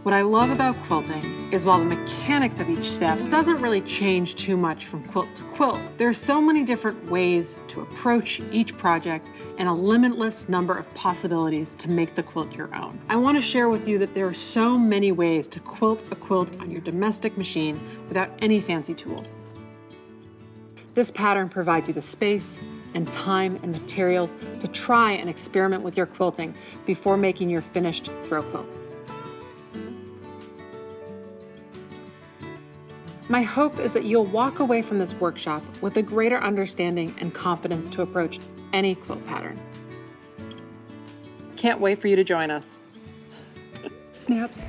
What I love about quilting is while the mechanics of each step doesn't really change too much from quilt to quilt, there are so many different ways to approach each project and a limitless number of possibilities to make the quilt your own. I want to share with you that there are so many ways to quilt a quilt on your domestic machine without any fancy tools. This pattern provides you the space and time and materials to try and experiment with your quilting before making your finished throw quilt. My hope is that you'll walk away from this workshop with a greater understanding and confidence to approach any quilt pattern. Can't wait for you to join us. Snaps.